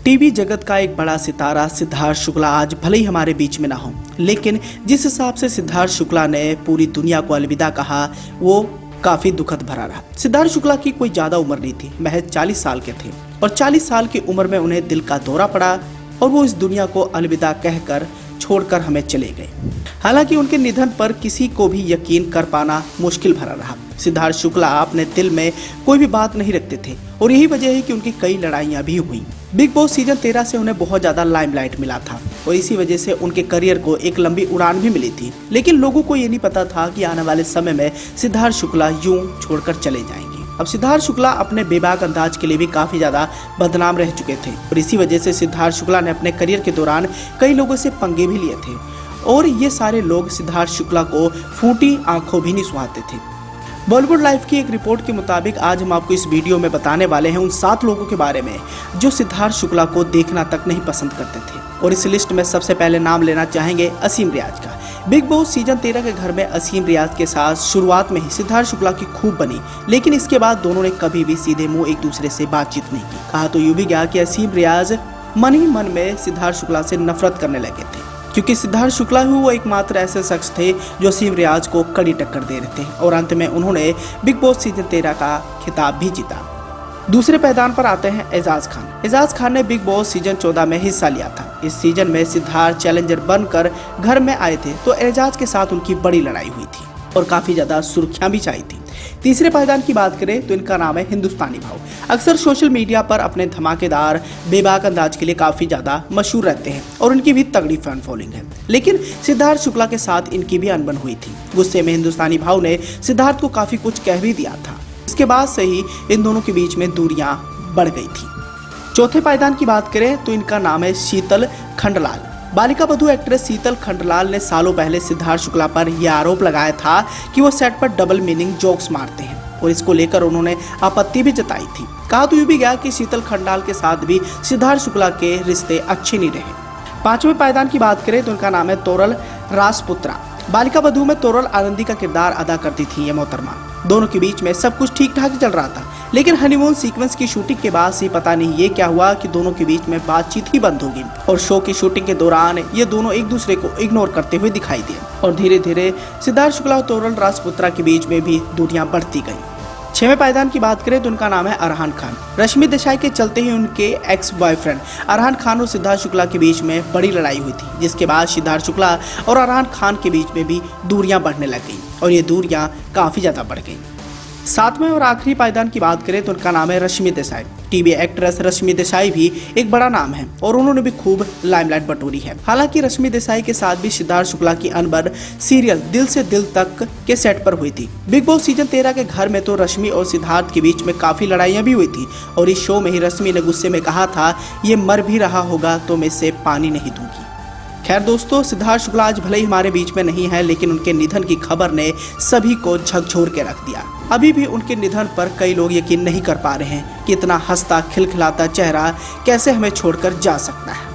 TV जगत का एक बड़ा सितारा सिद्धार्थ शुक्ला आज भले ही हमारे बीच में ना हो, लेकिन जिस हिसाब से सिद्धार्थ शुक्ला ने पूरी दुनिया को अलविदा कहा वो काफी दुखद भरा रहा। सिद्धार्थ शुक्ला की कोई ज्यादा उम्र नहीं थी, महज 40 साल के थे और 40 साल की उम्र में उन्हें दिल का दौरा पड़ा और वो इस दुनिया को अलविदा कहकर छोड़कर हमें चले गए। हालांकि उनके निधन पर किसी को भी यकीन कर पाना मुश्किल भरा रहा। सिद्धार्थ शुक्ला अपने दिल में कोई भी बात नहीं रखते थे और यही वजह है कि उनकी कई लड़ाइयां भी हुई। बिग बॉस सीजन 13 से उन्हें बहुत ज्यादा लाइमलाइट मिला था और इसी वजह से उनके करियर को एक लंबी उड़ान भी मिली थी, लेकिन लोगों को ये नहीं पता था कि आने वाले समय में सिद्धार्थ शुक्ला यूं छोड़कर चले जाएंगे। अब सिद्धार्थ शुक्ला अपने बेबाक अंदाज के लिए भी काफी ज्यादा बदनाम रह चुके थे और इसी वजह से सिद्धार्थ शुक्ला ने अपने करियर के दौरान कई लोगों से पंगे भी लिए थे और ये सारे लोग सिद्धार्थ शुक्ला को फूटी आंखों भी नहीं सुहाते थे। बॉलीवुड लाइफ की एक रिपोर्ट के मुताबिक आज हम आपको इस वीडियो में बताने वाले हैं उन 7 लोगों के बारे में जो सिद्धार्थ शुक्ला को देखना तक नहीं पसंद करते थे। और इस लिस्ट में सबसे पहले नाम लेना चाहेंगे असीम रियाज का। बिग बॉस सीजन 13 के घर में असीम रियाज के साथ शुरुआत में ही सिद्धार्थ शुक्ला की खूब बनी, लेकिन इसके बाद दोनों ने कभी भी सीधे मुंह एक दूसरे से बातचीत नहीं की। कहा तो यूं भी गया कि असीम रियाज मन ही मन में सिद्धार्थ शुक्ला से नफरत करने लगे थे, क्योंकि सिद्धार्थ शुक्ला ही वो एकमात्र ऐसे शख्स थे जो असीम रियाज को कड़ी टक्कर दे रहे थे और अंत में उन्होंने बिग बॉस सीजन 13 का खिताब भी जीता। दूसरे पैदान पर आते हैं एजाज खान। एजाज खान ने बिग बॉस सीजन 14 में हिस्सा लिया था। इस सीजन में सिद्धार्थ चैलेंजर बनकर घर में आए थे तो एजाज के साथ उनकी बड़ी लड़ाई हुई थी और काफी ज्यादा सुर्खियां भी चाहिए थी। तीसरे पायदान की बात करें तो इनका नाम है हिंदुस्तानी भाव। अक्सर सोशल मीडिया पर अपने धमाकेदार बेबाक अंदाज के लिए काफी ज्यादा मशहूर रहते हैं और इनकी भी तगड़ी फैन फॉलोइंग है, लेकिन सिद्धार्थ शुक्ला के साथ इनकी भी अनबन हुई थी। गुस्से में हिंदुस्तानी भाव ने सिद्धार्थ को काफी कुछ कह भी दिया था। इसके बाद से ही इन दोनों के बीच में दूरियां बढ़ गई थी। चौथे पायदान की बात करें तो इनका नाम है शीतल खंडलाल। बालिका बधू एक्ट्रेस शीतल खंडलाल ने सालों पहले सिद्धार्थ शुक्ला पर यह आरोप लगाया था कि वो सेट पर डबल मीनिंग जोक्स मारते हैं और इसको लेकर उन्होंने आपत्ति भी जताई थी। कहा तो यूं भी गया कि शीतल खंडलाल के साथ भी सिद्धार्थ शुक्ला के रिश्ते अच्छे नहीं रहे। पांचवें पायदान की बात करें तो उनका नाम है तोरल राजपुत्रा। बालिका बधू में तोरल आनंदी का किरदार अदा करती थी ये मोहतरमा। दोनों के बीच में सब कुछ ठीक ठाक चल रहा था, लेकिन हनीमून सीक्वेंस की शूटिंग के बाद से पता नहीं ये क्या हुआ कि दोनों के बीच में बातचीत ही बंद हो गई और शो की शूटिंग के दौरान ये दोनों एक दूसरे को इग्नोर करते हुए दिखाई दिए और धीरे धीरे सिद्धार्थ शुक्ला और तोरल राजपुत्रा के बीच में भी दूरियां बढ़ती गई। 6वें पायदान की बात करें तो उनका नाम है अरहान खान। रश्मि देसाई के चलते ही उनके एक्स बॉयफ्रेंड अरहान खान और सिद्धार्थ शुक्ला के बीच में बड़ी लड़ाई हुई थी, जिसके बाद सिद्धार्थ शुक्ला और अरहान खान के बीच में भी दूरियां बढ़ने लग गई और ये दूरियां काफी ज्यादा बढ़ गई। 7वें और आखिरी पायदान की बात करें तो उनका नाम है रश्मि देसाई। टीवी एक्ट्रेस रश्मि देसाई भी एक बड़ा नाम है और उन्होंने भी खूब लाइमलाइट बटोरी है। हालांकि रश्मि देसाई के साथ भी सिद्धार्थ शुक्ला की अनबन सीरियल दिल से दिल तक के सेट पर हुई थी। बिग बॉस सीजन 13 के घर में तो रश्मि और सिद्धार्थ के बीच में काफी लड़ाइयां भी हुई थी और इस शो में ही रश्मि ने गुस्से में कहा था ये मर भी रहा होगा तो मैं इसे पानी नहीं दूंगी। खैर दोस्तों, सिद्धार्थ शुक्ला आज भले ही हमारे बीच में नहीं है, लेकिन उनके निधन की खबर ने सभी को झकझोर के रख दिया। अभी भी उनके निधन पर कई लोग यकीन नहीं कर पा रहे हैं कि इतना हंसता खिलखिलाता चेहरा कैसे हमें छोड़कर जा सकता है।